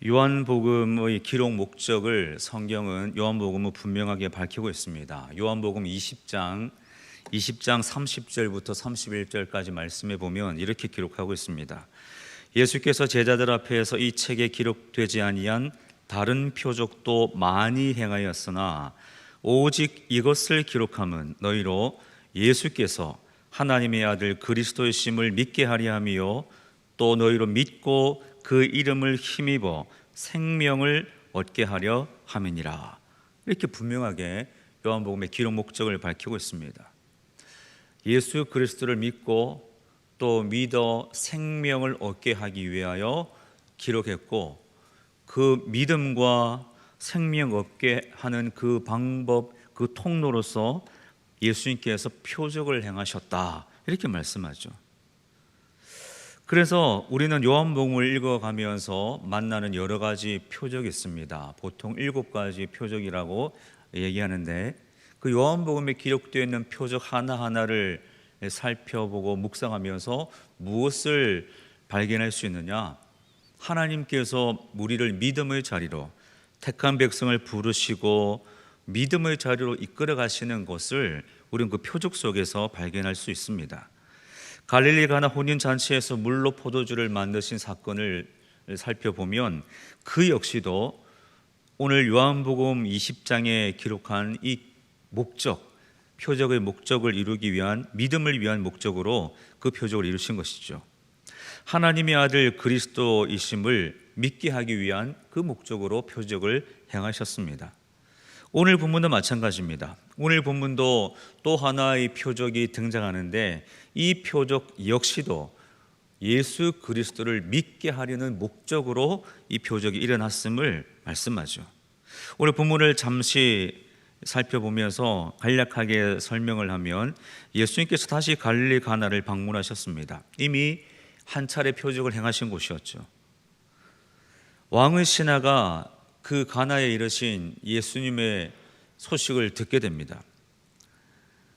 요한복음의 기록 목적을 성경은 요한복음은 분명하게 밝히고 있습니다. 요한복음 20장 30절부터 31절까지 말씀해 보면 이렇게 기록하고 있습니다. 예수께서 제자들 앞에서 이 책에 기록되지 아니한 다른 표적도 많이 행하였으나 오직 이것을 기록함은 너희로 예수께서 하나님의 아들 그리스도이심을 믿게 하려 함이요 또 너희로 믿고 그 이름을 힘입어 생명을 얻게 하려 함이니라. 이렇게 분명하게 요한복음의 기록 목적을 밝히고 있습니다. 예수 그리스도를 믿고 또 믿어 생명을 얻게 하기 위하여 기록했고, 그 믿음과 생명 얻게 하는 그 방법, 그 통로로서 예수님께서 표적을 행하셨다, 이렇게 말씀하죠. 그래서 우리는 요한복음을 읽어가면서 만나는 여러 가지 표적이 있습니다. 보통 7가지 표적이라고 얘기하는데, 그 요한복음에 기록되어 있는 표적 하나하나를 살펴보고 묵상하면서 무엇을 발견할 수 있느냐? 하나님께서 우리를 믿음의 자리로, 택한 백성을 부르시고 믿음의 자리로 이끌어 가시는 것을 우리는 그 표적 속에서 발견할 수 있습니다. 갈릴리 가나 혼인잔치에서 물로 포도주를 만드신 사건을 살펴보면 그 역시도 오늘 요한복음 20장에 기록한 이 목적, 표적의 목적을 이루기 위한, 믿음을 위한 목적으로 그 표적을 이루신 것이죠. 하나님의 아들 그리스도이심을 믿게 하기 위한 그 목적으로 표적을 행하셨습니다. 오늘 본문도 마찬가지입니다. 오늘 본문도 또 하나의 표적이 등장하는데, 이 표적 역시도 예수 그리스도를 믿게 하려는 목적으로 이 표적이 일어났음을 말씀하죠. 오늘 본문을 잠시 살펴보면서 간략하게 설명을 하면, 예수님께서 다시 갈릴리 가나를 방문하셨습니다. 이미 한 차례 표적을 행하신 곳이었죠. 왕의 신하가 그 가나에 이르신 예수님의 소식을 듣게 됩니다.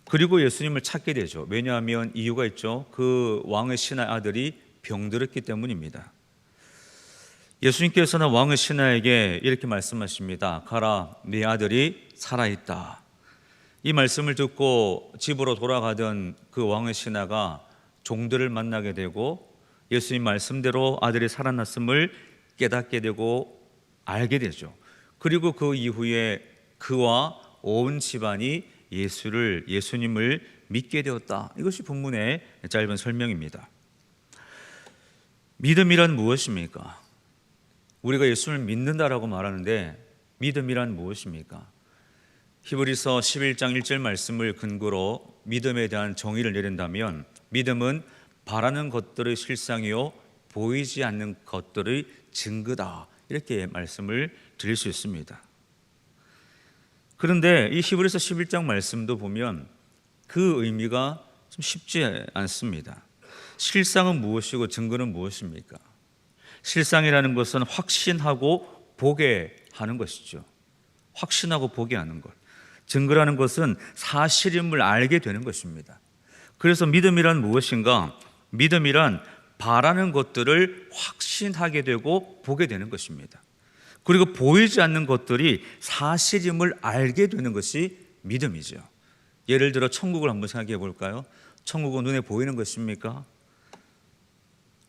그리고 예수님을 찾게 되죠. 왜냐하면 이유가 있죠. 그 왕의 신하의 아들이 병들었기 때문입니다. 예수님께서는 왕의 신하에게 이렇게 말씀하십니다. 가라, 네 아들이 살아있다. 이 말씀을 듣고 집으로 돌아가던 그 왕의 신하가 종들을 만나게 되고 예수님 말씀대로 아들이 살아났음을 깨닫게 되고 알게 되죠. 그리고 그 이후에 그와 온 집안이 예수님을 믿게 되었다. 이것이 본문의 짧은 설명입니다. 믿음이란 무엇입니까? 우리가 예수를 믿는다라고 말하는데 믿음이란 무엇입니까? 히브리서 11장 1절 말씀을 근거로 믿음에 대한 정의를 내린다면, 믿음은 바라는 것들의 실상이요 보이지 않는 것들의 증거다, 이렇게 말씀을 드릴 수 있습니다. 그런데 이 히브리서 11장 말씀도 보면 그 의미가 좀 쉽지 않습니다. 실상은 무엇이고 증거는 무엇입니까? 실상이라는 것은 확신하고 보게 하는 것이죠. 확신하고 보게 하는 것. 증거라는 것은 사실임을 알게 되는 것입니다. 그래서 믿음이란 무엇인가? 믿음이란 바라는 것들을 확신하게 되고 보게 되는 것입니다. 그리고 보이지 않는 것들이 사실임을 알게 되는 것이 믿음이죠. 예를 들어 천국을 한번 생각해 볼까요? 천국은 눈에 보이는 것입니까?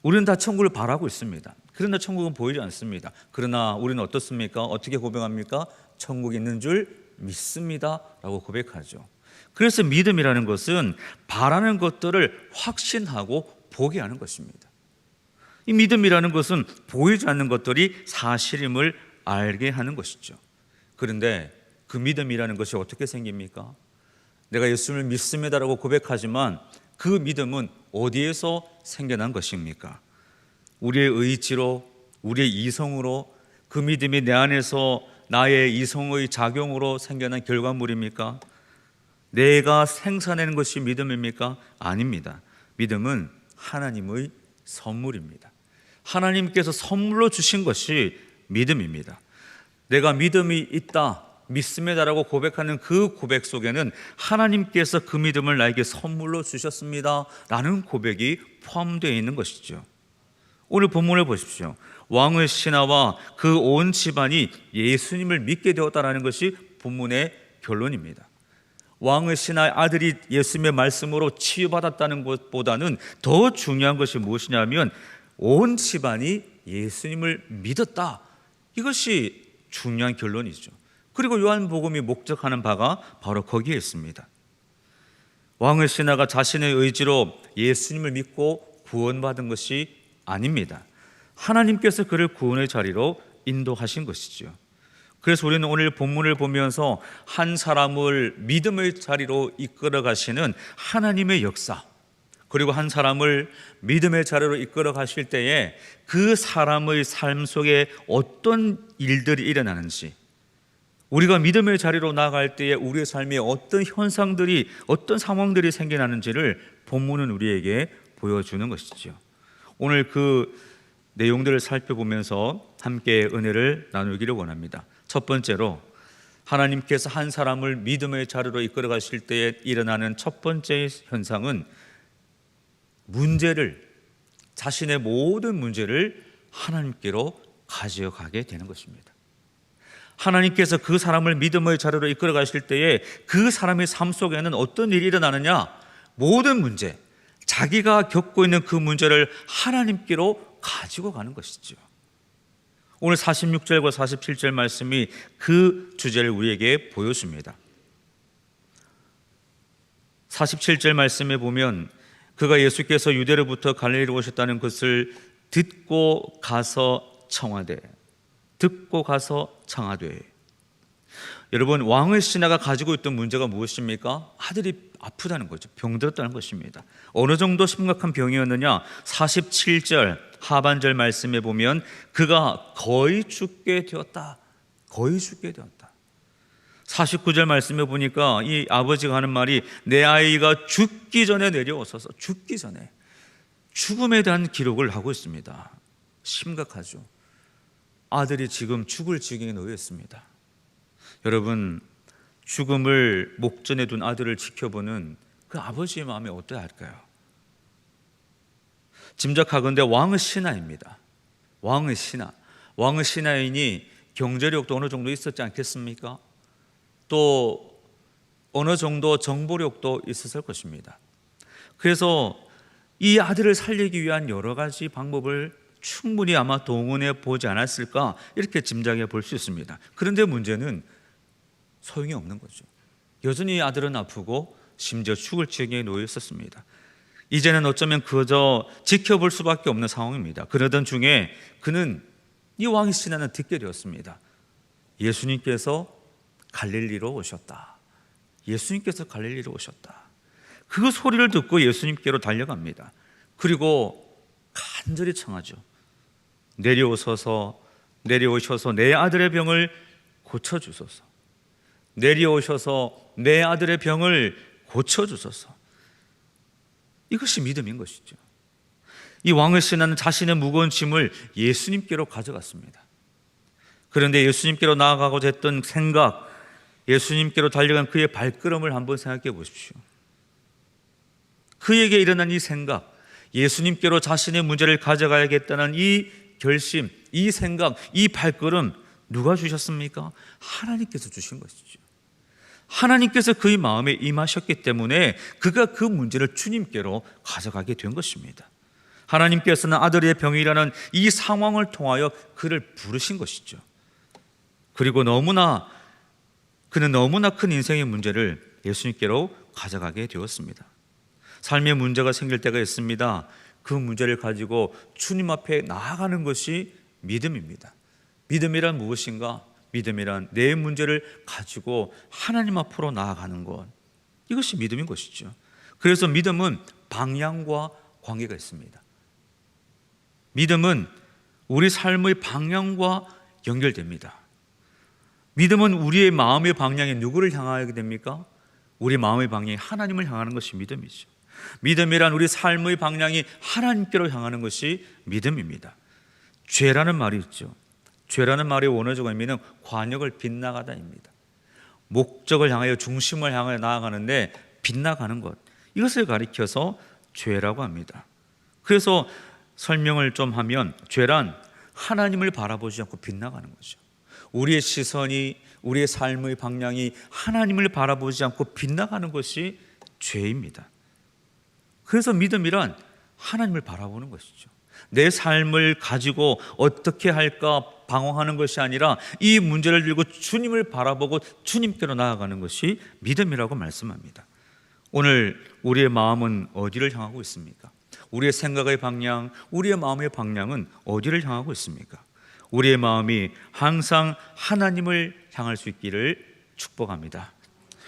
우리는 다 천국을 바라고 있습니다. 그러나 천국은 보이지 않습니다. 그러나 우리는 어떻습니까? 어떻게 고백합니까? 천국이 있는 줄 믿습니다 라고 고백하죠. 그래서 믿음이라는 것은 바라는 것들을 확신하고 보게 하는 것입니다. 이 믿음이라는 것은 보이지 않는 것들이 사실임을 알게 하는 것이죠. 그런데 그 믿음이라는 것이 어떻게 생깁니까? 내가 예수를 믿습니다라고 고백하지만 그 믿음은 어디에서 생겨난 것입니까? 우리의 의지로, 우리의 이성으로, 그 믿음이 내 안에서 나의 이성의 작용으로 생겨난 결과물입니까? 내가 생산하는 것이 믿음입니까? 아닙니다. 믿음은 하나님의 선물입니다. 하나님께서 선물로 주신 것이 믿음입니다. 내가 믿음이 있다, 믿습니다라고 고백하는 그 고백 속에는 하나님께서 그 믿음을 나에게 선물로 주셨습니다 라는 고백이 포함되어 있는 것이죠. 오늘 본문을 보십시오. 왕의 신하와 그 온 집안이 예수님을 믿게 되었다는 것이 본문의 결론입니다. 왕의 신하의 아들이 예수님의 말씀으로 치유받았다는 것보다는 더 중요한 것이 무엇이냐면 온 집안이 예수님을 믿었다. 이것이 중요한 결론이죠. 그리고 요한복음이 목적하는 바가 바로 거기에 있습니다. 왕의 신하가 자신의 의지로 예수님을 믿고 구원받은 것이 아닙니다. 하나님께서 그를 구원의 자리로 인도하신 것이죠. 그래서 우리는 오늘 본문을 보면서 한 사람을 믿음의 자리로 이끌어 가시는 하나님의 역사, 그리고 한 사람을 믿음의 자리로 이끌어 가실 때에 그 사람의 삶 속에 어떤 일들이 일어나는지, 우리가 믿음의 자리로 나아갈 때에 우리의 삶에 어떤 현상들이, 어떤 상황들이 생겨나는지를 본문은 우리에게 보여주는 것이죠. 오늘 그 내용들을 살펴보면서 함께 은혜를 나누기를 원합니다. 첫 번째로, 하나님께서 한 사람을 믿음의 자리로 이끌어 가실 때에 일어나는 첫 번째 현상은 자신의 모든 문제를 하나님께로 가져가게 되는 것입니다. 하나님께서 그 사람을 믿음의 자리로 이끌어 가실 때에 그 사람의 삶 속에는 어떤 일이 일어나느냐? 모든 문제, 자기가 겪고 있는 그 문제를 하나님께로 가지고 가는 것이죠. 오늘 46절과 47절 말씀이 그 주제를 우리에게 보여줍니다. 47절 말씀에 보면 그가 예수께서 유대로부터 갈릴리로 오셨다는 것을 듣고 가서 청하되. 여러분, 왕의 신하가 가지고 있던 문제가 무엇입니까? 아들이 아프다는 거죠. 병들었다는 것입니다. 어느 정도 심각한 병이었느냐? 47절 하반절 말씀에 보면 그가 거의 죽게 되었다. 49절 말씀에 보니까 이 아버지가 하는 말이 내 아이가 죽기 전에 내려오소서. 죽기 전에 죽음에 대한 기록을 하고 있습니다. 심각하죠. 아들이 지금 죽을 지경에 놓였습니다. 여러분, 죽음을 목전에 둔 아들을 지켜보는 그 아버지의 마음이 어떠해야 할까요? 짐작하건대 왕의 신하입니다. 왕의 신하이니 경제력도 어느 정도 있었지 않겠습니까? 또 어느 정도 정보력도 있었을 것입니다. 그래서 이 아들을 살리기 위한 여러 가지 방법을 충분히 아마 동원해 보지 않았을까, 이렇게 짐작해 볼 수 있습니다. 그런데 문제는 소용이 없는 거죠. 여전히 아들은 아프고 심지어 죽을 지경에 놓여 있었습니다. 이제는 어쩌면 그저 지켜볼 수밖에 없는 상황입니다. 그러던 중에 그는 이 왕의 신하는 듣게 되었습니다. 예수님께서 갈릴리로 오셨다. 그 소리를 듣고 예수님께로 달려갑니다. 그리고 간절히 청하죠. 내려오셔서 내 아들의 병을 고쳐주소서. 이것이 믿음인 것이죠. 이 왕의 신하는 자신의 무거운 짐을 예수님께로 가져갔습니다. 그런데 예수님께로 나아가고자 했던 생각, 예수님께로 달려간 그의 발걸음을 한번 생각해 보십시오. 그에게 일어난 이 생각, 예수님께로 자신의 문제를 가져가야겠다는 이 결심, 이 생각, 이 발걸음 누가 주셨습니까? 하나님께서 주신 것이죠. 하나님께서 그의 마음에 임하셨기 때문에 그가 그 문제를 주님께로 가져가게 된 것입니다. 하나님께서는 아들의 병이라는 이 상황을 통하여 그를 부르신 것이죠. 그리고 그는 너무나 큰 인생의 문제를 예수님께로 가져가게 되었습니다. 삶의 문제가 생길 때가 있습니다. 그 문제를 가지고 주님 앞에 나아가는 것이 믿음입니다. 믿음이란 무엇인가? 믿음이란 내 문제를 가지고 하나님 앞으로 나아가는 것, 이것이 믿음인 것이죠. 그래서 믿음은 방향과 관계가 있습니다. 믿음은 우리 삶의 방향과 연결됩니다. 믿음은 우리의 마음의 방향이 누구를 향하게 됩니까? 우리 마음의 방향이 하나님을 향하는 것이 믿음이죠. 믿음이란 우리 삶의 방향이 하나님께로 향하는 것이 믿음입니다. 죄라는 말이 있죠. 죄라는 말의 원어적 의미는 관역을 빗나가다입니다. 목적을 향하여, 중심을 향하여 나아가는데 빗나가는 것, 이것을 가리켜서 죄라고 합니다. 그래서 설명을 좀 하면, 죄란 하나님을 바라보지 않고 빗나가는 거죠. 우리의 시선이, 우리의 삶의 방향이 하나님을 바라보지 않고 빗나가는 것이 죄입니다. 그래서 믿음이란 하나님을 바라보는 것이죠. 내 삶을 가지고 어떻게 할까 방황하는 것이 아니라 이 문제를 들고 주님을 바라보고 주님께로 나아가는 것이 믿음이라고 말씀합니다. 오늘 우리의 마음은 어디를 향하고 있습니까? 우리의 생각의 방향, 우리의 마음의 방향은 어디를 향하고 있습니까? 우리의 마음이 항상 하나님을 향할 수 있기를 축복합니다.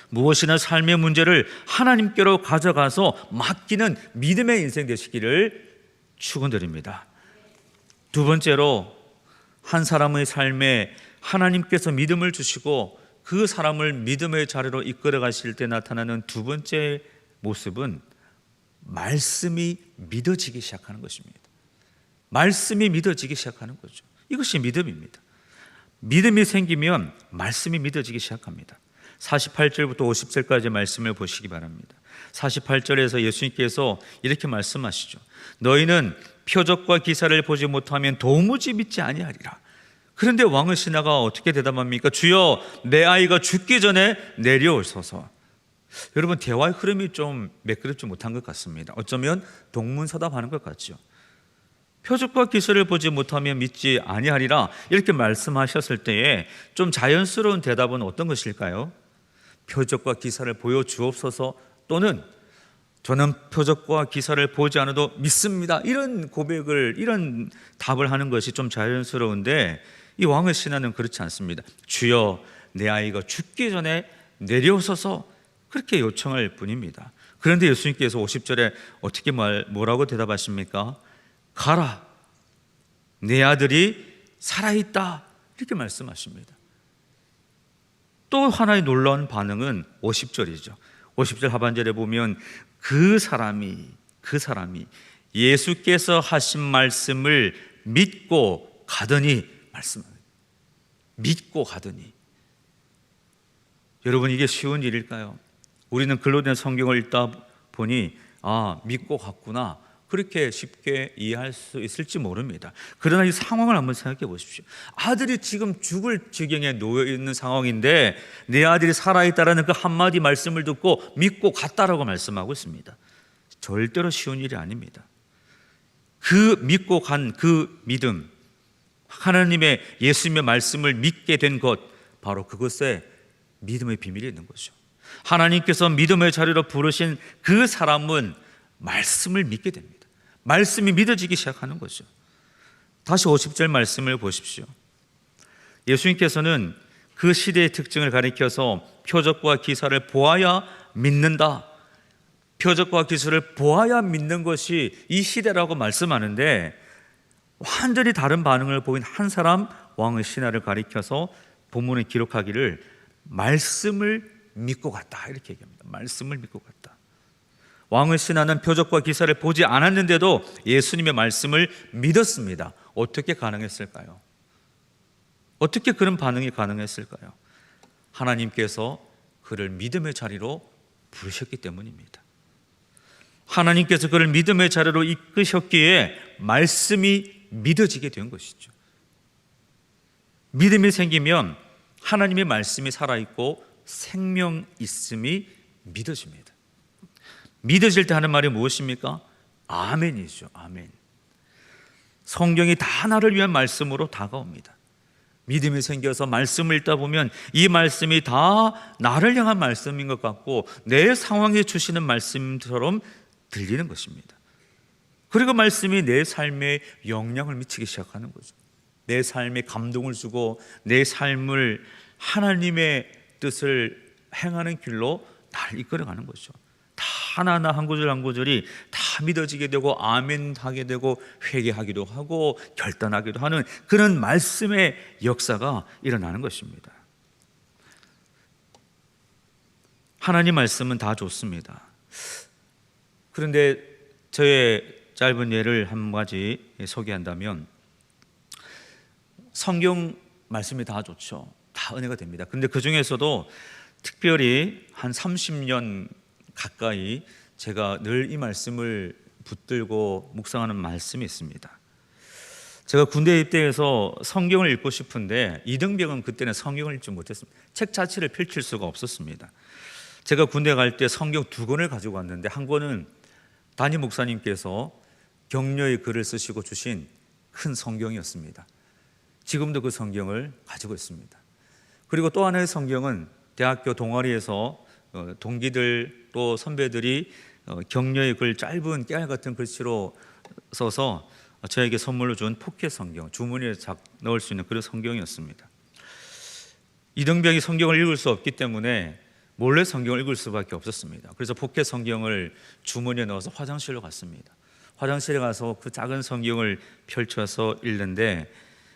무엇이나 삶의 문제를 하나님께로 가져가서 맡기는 믿음의 인생 되시기를 축원드립니다. 두 번째로, 한 사람의 삶에 하나님께서 믿음을 주시고 그 사람을 믿음의 자리로 이끌어 가실 때 나타나는 두 번째 모습은 말씀이 믿어지기 시작하는 것입니다. 말씀이 믿어지기 시작하는 거죠. 이것이 믿음입니다. 믿음이 생기면 말씀이 믿어지기 시작합니다. 48절부터 50절까지 말씀을 보시기 바랍니다. 48절에서 예수님께서 이렇게 말씀하시죠. 너희는 표적과 기사를 보지 못하면 도무지 믿지 아니하리라. 그런데 왕의 신하가 어떻게 대답합니까? 주여, 내 아이가 죽기 전에 내려오소서. 여러분, 대화의 흐름이 좀 매끄럽지 못한 것 같습니다. 어쩌면 동문서답하는 것 같죠. 표적과 기사를 보지 못하면 믿지 아니하리라 이렇게 말씀하셨을 때에 좀 자연스러운 대답은 어떤 것일까요? 표적과 기사를 보여주옵소서, 또는 저는 표적과 기사를 보지 않아도 믿습니다, 이런 고백을, 이런 답을 하는 것이 좀 자연스러운데, 이 왕의 신하는 그렇지 않습니다. 주여, 내 아이가 죽기 전에 내려오소서, 그렇게 요청할 뿐입니다. 그런데 예수님께서 50절에 어떻게 뭐라고 대답하십니까? 가라, 내 아들이 살아있다, 이렇게 말씀하십니다. 또 하나의 놀라운 반응은 50절이죠. 50절 하반절에 보면 그 사람이 예수께서 하신 말씀을 믿고 가더니 말씀합니다. 믿고 가더니. 여러분, 이게 쉬운 일일까요? 우리는 글로 된 성경을 읽다 보니 믿고 갔구나, 그렇게 쉽게 이해할 수 있을지 모릅니다. 그러나 이 상황을 한번 생각해 보십시오. 아들이 지금 죽을 지경에 놓여 있는 상황인데 내 아들이 살아있다라는 그 한마디 말씀을 듣고 믿고 갔다라고 말씀하고 있습니다. 절대로 쉬운 일이 아닙니다. 그 믿고 간 그 믿음, 하나님의 예수님의 말씀을 믿게 된 것, 바로 그것에 믿음의 비밀이 있는 거죠. 하나님께서 믿음의 자리로 부르신 그 사람은 말씀을 믿게 됩니다. 말씀이 믿어지기 시작하는 거죠. 다시 50절 말씀을 보십시오. 예수님께서는 그 시대의 특징을 가리켜서 표적과 기사를 보아야 믿는다, 표적과 기사를 보아야 믿는 것이 이 시대라고 말씀하는데, 완전히 다른 반응을 보인 한 사람, 왕의 신하를 가리켜서 본문에 기록하기를 말씀을 믿고 갔다, 이렇게 얘기합니다. 말씀을 믿고 갔다. 왕의 신하는 표적과 기사를 보지 않았는데도 예수님의 말씀을 믿었습니다. 어떻게 가능했을까요? 어떻게 그런 반응이 가능했을까요? 하나님께서 그를 믿음의 자리로 부르셨기 때문입니다. 하나님께서 그를 믿음의 자리로 이끄셨기에 말씀이 믿어지게 된 것이죠. 믿음이 생기면 하나님의 말씀이 살아있고 생명 있음이 믿어집니다. 믿어질 때 하는 말이 무엇입니까? 아멘이죠. 아멘. 성경이 다 나를 위한 말씀으로 다가옵니다. 믿음이 생겨서 말씀을 읽다 보면 이 말씀이 다 나를 향한 말씀인 것 같고 내 상황에 주시는 말씀처럼 들리는 것입니다. 그리고 말씀이 내 삶에 영향을 미치기 시작하는 거죠. 내 삶에 감동을 주고 내 삶을 하나님의 뜻을 행하는 길로 날 이끌어가는 거죠. 다 하나하나 한 구절 한 구절이 다 믿어지게 되고 아멘하게 되고 회개하기도 하고 결단하기도 하는 그런 말씀의 역사가 일어나는 것입니다. 하나님 말씀은 다 좋습니다. 그런데 저의 짧은 예를 한 가지 소개한다면, 성경 말씀이 다 좋죠. 다 은혜가 됩니다. 그런데 그 중에서도 특별히 한 30년 가까이 제가 늘 이 말씀을 붙들고 묵상하는 말씀이 있습니다. 제가 군대 입대해서 성경을 읽고 싶은데 이등병은 그때는 성경을 읽지 못했습니다. 책 자체를 펼칠 수가 없었습니다. 제가 군대 갈 때 성경 2권을 가지고 왔는데 한 권은 담임 목사님께서 격려의 글을 쓰시고 주신 큰 성경이었습니다. 지금도 그 성경을 가지고 있습니다. 그리고 또 하나의 성경은 대학교 동아리에서 동기들 또 선배들이 격려의 글 짧은 깨알 같은 글씨로 써서 저에게 선물로 준 포켓 성경, 주머니에 넣을 수 있는 그런 성경이었습니다. 이등병이 성경을 읽을 수 없기 때문에 몰래 성경을 읽을 수밖에 없었습니다. 그래서 포켓 성경을 주머니에 넣어서 화장실로 갔습니다. 화장실에 가서 그 작은 성경을 펼쳐서 읽는데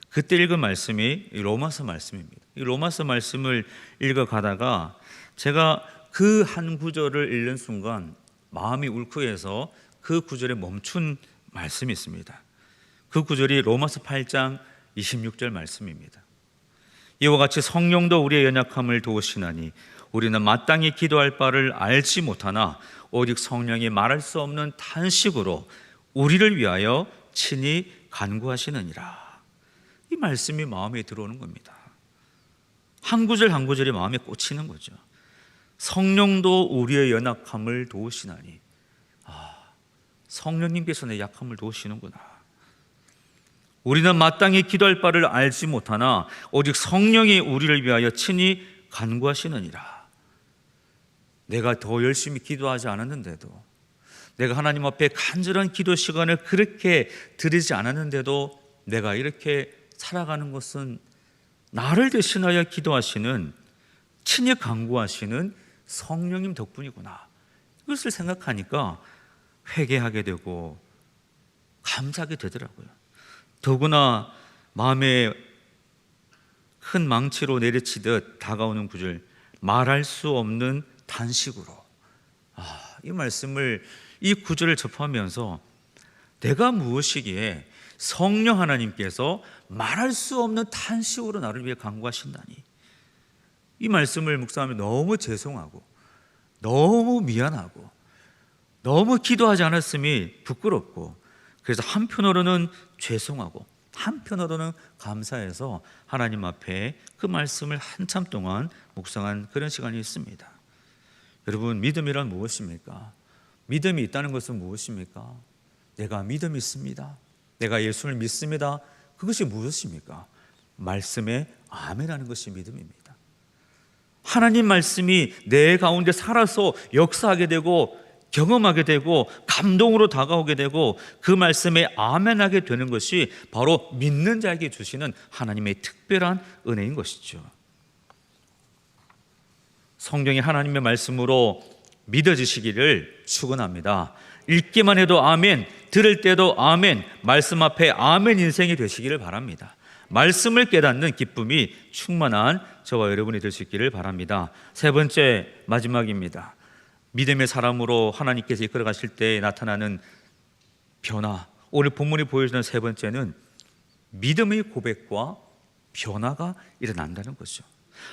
그때 읽은 말씀이 로마서 말씀입니다. 이 로마서 말씀을 읽어가다가 제가 그 한 구절을 읽는 순간 마음이 울컥해서 그 구절에 멈춘 말씀이 있습니다. 그 구절이 로마서 8장 26절 말씀입니다. 이와 같이 성령도 우리의 연약함을 도우시나니 우리는 마땅히 기도할 바를 알지 못하나 오직 성령이 말할 수 없는 탄식으로 우리를 위하여 친히 간구하시느니라. 이 말씀이 마음에 들어오는 겁니다. 한 구절 한 구절이 마음에 꽂히는 거죠. 성령도 우리의 연약함을 도우시나니, 성령님께서 내 약함을 도우시는구나. 우리는 마땅히 기도할 바를 알지 못하나 오직 성령이 우리를 위하여 친히 간구하시느니라. 내가 더 열심히 기도하지 않았는데도, 내가 하나님 앞에 간절한 기도 시간을 그렇게 드리지 않았는데도 내가 이렇게 살아가는 것은 나를 대신하여 기도하시는, 친히 간구하시는 성령님 덕분이구나. 이것을 생각하니까 회개하게 되고 감사하게 되더라고요. 더구나 마음에 큰 망치로 내리치듯 다가오는 구절, 말할 수 없는 탄식으로. 이 말씀을, 이 구절을 접하면서 내가 무엇이기에 성령 하나님께서 말할 수 없는 탄식으로 나를 위해 간구하신다니. 이 말씀을 묵상하면 너무 죄송하고 너무 미안하고 너무 기도하지 않았음이 부끄럽고, 그래서 한편으로는 죄송하고 한편으로는 감사해서 하나님 앞에 그 말씀을 한참 동안 묵상한 그런 시간이 있습니다. 여러분, 믿음이란 무엇입니까? 믿음이 있다는 것은 무엇입니까? 내가 믿음이 있습니다, 내가 예수를 믿습니다, 그것이 무엇입니까? 말씀에 아멘하는 것이 믿음입니다. 하나님 말씀이 내 가운데 살아서 역사하게 되고 경험하게 되고 감동으로 다가오게 되고 그 말씀에 아멘하게 되는 것이 바로 믿는 자에게 주시는 하나님의 특별한 은혜인 것이죠. 성경이 하나님의 말씀으로 믿어지시기를 축원합니다. 읽기만 해도 아멘, 들을 때도 아멘, 말씀 앞에 아멘 인생이 되시기를 바랍니다. 말씀을 깨닫는 기쁨이 충만한 저와 여러분이 될 수 있기를 바랍니다. 세 번째, 마지막입니다. 믿음의 사람으로 하나님께서 이끌어 가실 때 나타나는 변화. 오늘 본문이 보여주는 세 번째는 믿음의 고백과 변화가 일어난다는 것이죠.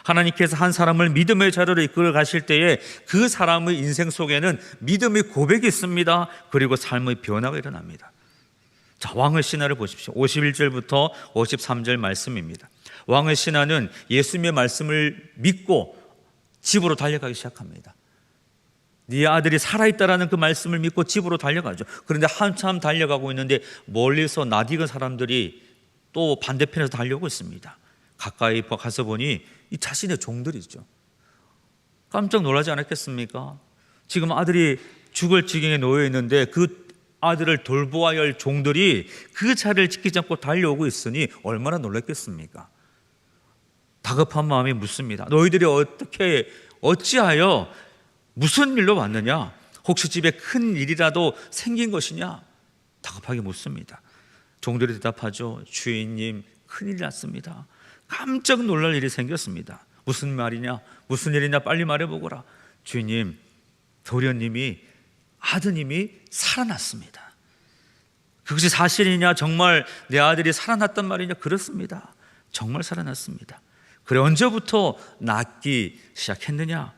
하나님께서 한 사람을 믿음의 자료로 이끌어 가실 때에 그 사람의 인생 속에는 믿음의 고백이 있습니다. 그리고 삶의 변화가 일어납니다. 자, 왕의 신하를 보십시오. 51절부터 53절 말씀입니다. 왕의 신하는 예수님의 말씀을 믿고 집으로 달려가기 시작합니다. 네 아들이 살아있다라는 그 말씀을 믿고 집으로 달려가죠. 그런데 한참 달려가고 있는데 멀리서 낯익은 사람들이 또 반대편에서 달려오고 있습니다. 가까이 가서 보니 이 자신의 종들이죠. 깜짝 놀라지 않았겠습니까? 지금 아들이 죽을 지경에 놓여 있는데 그 아들을 돌보아야 할 종들이 그 자리를 지키지 않고 달려오고 있으니 얼마나 놀랐겠습니까? 다급한 마음이 묻습니다. 너희들이 어찌하여 무슨 일로 왔느냐? 혹시 집에 큰 일이라도 생긴 것이냐? 다급하게 묻습니다. 종들이 대답하죠. 주인님, 큰일이 났습니다. 깜짝 놀랄 일이 생겼습니다. 무슨 말이냐? 무슨 일이냐? 빨리 말해보거라. 주인님, 도련님이, 아드님이 살아났습니다. 그것이 사실이냐? 정말 내 아들이 살아났단 말이냐? 그렇습니다. 정말 살아났습니다. 그래, 언제부터 낫기 시작했느냐?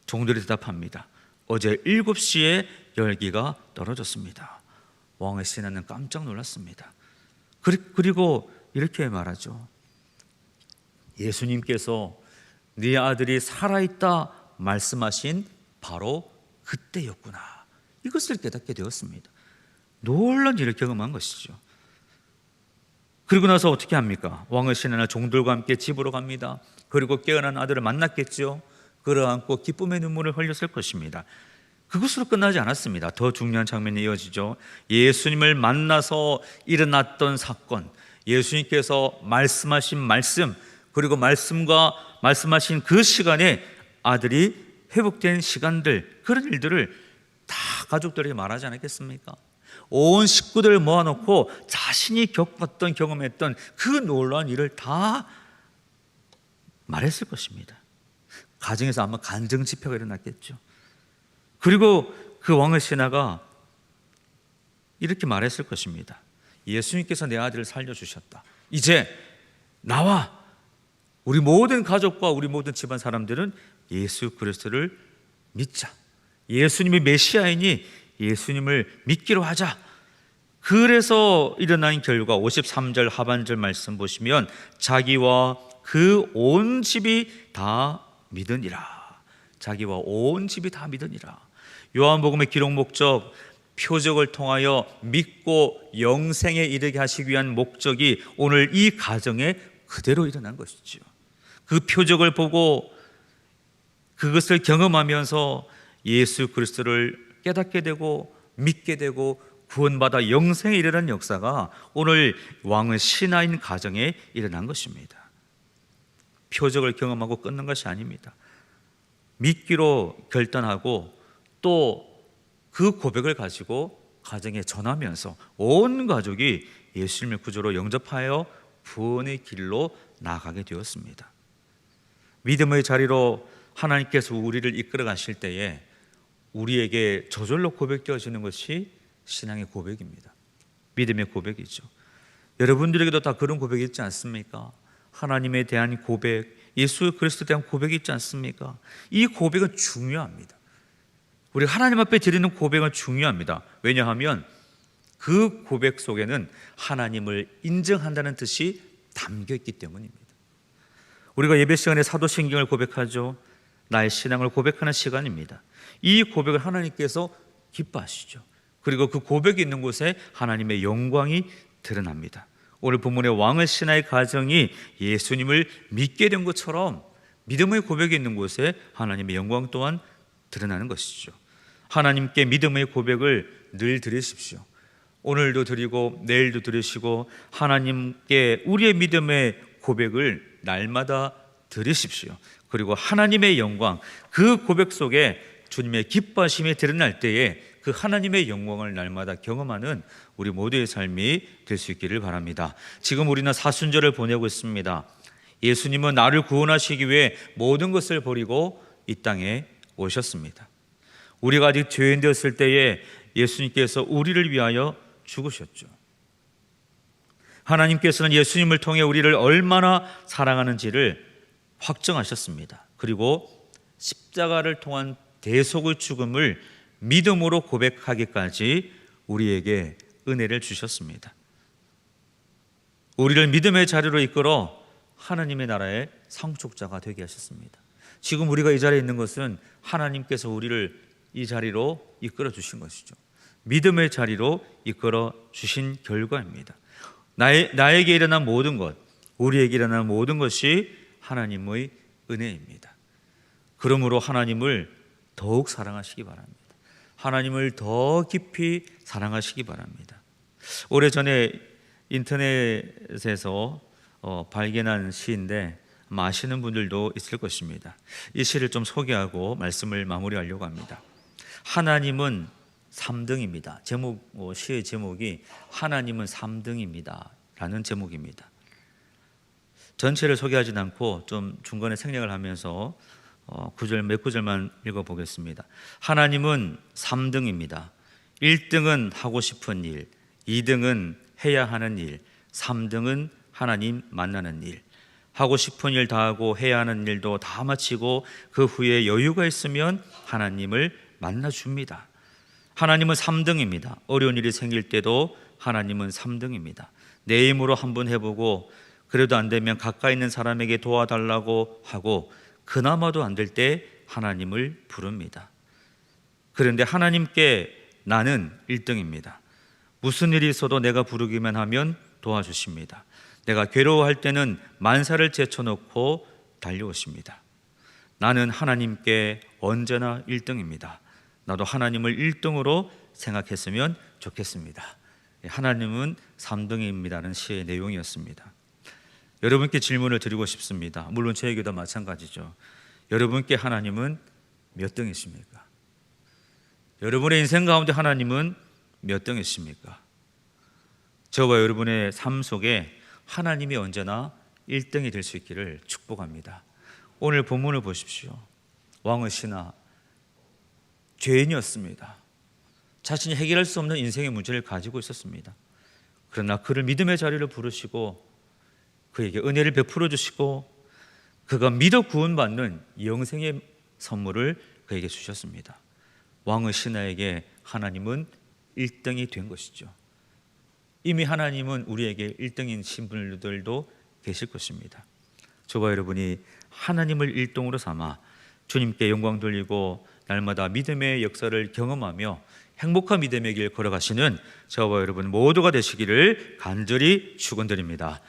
종들이 대답합니다. 어제 7시에 열기가 떨어졌습니다. 왕의 신하는 깜짝 놀랐습니다. 그리고 이렇게 말하죠. 예수님께서 네 아들이 살아있다 말씀하신 바로 그때였구나. 이것을 깨닫게 되었습니다. 놀라운 일을 경험한 것이죠. 그리고 나서 어떻게 합니까? 왕의 신하나 종들과 함께 집으로 갑니다. 그리고 깨어난 아들을 만났겠죠. 끌어안고 기쁨의 눈물을 흘렸을 것입니다. 그것으로 끝나지 않았습니다. 더 중요한 장면이 이어지죠. 예수님을 만나서 일어났던 사건, 예수님께서 말씀하신 말씀, 그리고 말씀하신 그 시간에 아들이 회복된 시간들, 그런 일들을 다 가족들에게 말하지 않았겠습니까? 온 식구들을 모아놓고 자신이 겪었던, 경험했던 그 놀라운 일을 다 말했을 것입니다. 가정에서 아마 간증 집회가 일어났겠죠. 그리고 그 왕의 신하가 이렇게 말했을 것입니다. 예수님께서 내 아들을 살려주셨다. 이제 나와 우리 모든 가족과 우리 모든 집안 사람들은 예수 그리스도를 믿자. 예수님이 메시아이니 예수님을 믿기로 하자. 그래서 일어난 결과 53절 하반절 말씀 보시면 자기와 그 온 집이 다 믿으니라. 자기와 온 집이 다 믿으니라. 요한복음의 기록 목적, 표적을 통하여 믿고 영생에 이르게 하시기 위한 목적이 오늘 이 가정에 그대로 일어난 것이죠. 그 표적을 보고 그것을 경험하면서 예수 그리스도를 깨닫게 되고 믿게 되고 구원받아 영생에 이르는 역사가 오늘 왕의 신하인 가정에 일어난 것입니다. 표적을 경험하고 끊는 것이 아닙니다. 믿기로 결단하고 또 그 고백을 가지고 가정에 전하면서 온 가족이 예수님의 구주로 영접하여 구원의 길로 나아가게 되었습니다. 믿음의 자리로 하나님께서 우리를 이끌어 가실 때에 우리에게 저절로 고백되어지는 것이 신앙의 고백입니다. 믿음의 고백이죠. 여러분들에게도 다 그런 고백이 있지 않습니까? 하나님에 대한 고백, 예수 그리스도에 대한 고백이 있지 않습니까? 이 고백은 중요합니다. 우리 하나님 앞에 드리는 고백은 중요합니다. 왜냐하면 그 고백 속에는 하나님을 인정한다는 뜻이 담겨 있기 때문입니다. 우리가 예배 시간에 사도신경을 고백하죠. 나의 신앙을 고백하는 시간입니다. 이 고백을 하나님께서 기뻐하시죠. 그리고 그 고백이 있는 곳에 하나님의 영광이 드러납니다. 오늘 본문의 왕의 신하의 가정이 예수님을 믿게 된 것처럼 믿음의 고백이 있는 곳에 하나님의 영광 또한 드러나는 것이죠. 하나님께 믿음의 고백을 늘 드리십시오. 오늘도 드리고 내일도 드리시고 하나님께 우리의 믿음의 고백을 날마다 드리십시오. 그리고 하나님의 영광, 그 고백 속에 주님의 기뻐하심이 드러날 때에 그 하나님의 영광을 날마다 경험하는 우리 모두의 삶이 될 수 있기를 바랍니다. 지금 우리는 사순절을 보내고 있습니다. 예수님은 나를 구원하시기 위해 모든 것을 버리고 이 땅에 오셨습니다. 우리가 아직 죄인 되었을 때에 예수님께서 우리를 위하여 죽으셨죠. 하나님께서는 예수님을 통해 우리를 얼마나 사랑하는지를 확정하셨습니다. 그리고 십자가를 통한 대속의 죽음을 믿음으로 고백하기까지 우리에게 은혜를 주셨습니다. 우리를 믿음의 자리로 이끌어 하나님의 나라의 상속자가 되게 하셨습니다. 지금 우리가 이 자리에 있는 것은 하나님께서 우리를 이 자리로 이끌어 주신 것이죠. 믿음의 자리로 이끌어 주신 결과입니다. 나에게 일어난 모든 것, 우리에게 일어난 모든 것이 하나님의 은혜입니다. 그러므로 하나님을 더욱 사랑하시기 바랍니다. 하나님을 더 깊이 사랑하시기 바랍니다. 오래전에 인터넷에서 발견한 시인데 아시는 분들도 있을 것입니다. 이 시를 좀 소개하고 말씀을 마무리하려고 합니다. 하나님은 3등입니다. 시의 제목이 하나님은 3등입니다 라는 제목입니다. 전체를 소개하진 않고 좀 중간에 생략을 하면서 몇 구절만 읽어보겠습니다. 하나님은 3등입니다. 1등은 하고 싶은 일, 2등은 해야 하는 일, 3등은 하나님 만나는 일. 하고 싶은 일 다 하고 해야 하는 일도 다 마치고 그 후에 여유가 있으면 하나님을 만나줍니다. 하나님은 3등입니다. 어려운 일이 생길 때도 하나님은 3등입니다. 내 힘으로 한번 해보고 그래도 안 되면 가까이 있는 사람에게 도와달라고 하고 그나마도 안 될 때 하나님을 부릅니다. 그런데 하나님께 나는 1등입니다. 무슨 일이 있어도 내가 부르기만 하면 도와주십니다. 내가 괴로워할 때는 만사를 제쳐놓고 달려오십니다. 나는 하나님께 언제나 1등입니다. 나도 하나님을 1등으로 생각했으면 좋겠습니다. 하나님은 3등입니다는 시의 내용이었습니다. 여러분께 질문을 드리고 싶습니다. 물론 저에게도 마찬가지죠. 여러분께 하나님은 몇 등이십니까? 여러분의 인생 가운데 하나님은 몇 등이십니까? 저와 여러분의 삶 속에 하나님이 언제나 1등이 될 수 있기를 축복합니다. 오늘 본문을 보십시오. 왕의 신하 죄인이었습니다. 자신이 해결할 수 없는 인생의 문제를 가지고 있었습니다. 그러나 그를 믿음의 자리를 부르시고 그에게 은혜를 베풀어 주시고 그가 믿어 구원받는 영생의 선물을 그에게 주셨습니다. 왕의 신하에게 하나님은 1등이 된 것이죠. 이미 하나님은 우리에게 1등인 신분들도 계실 것입니다. 저와 여러분이 하나님을 1등으로 삼아 주님께 영광 돌리고 날마다 믿음의 역사를 경험하며 행복한 믿음의 길 걸어가시는 저와 여러분 모두가 되시기를 간절히 축원드립니다.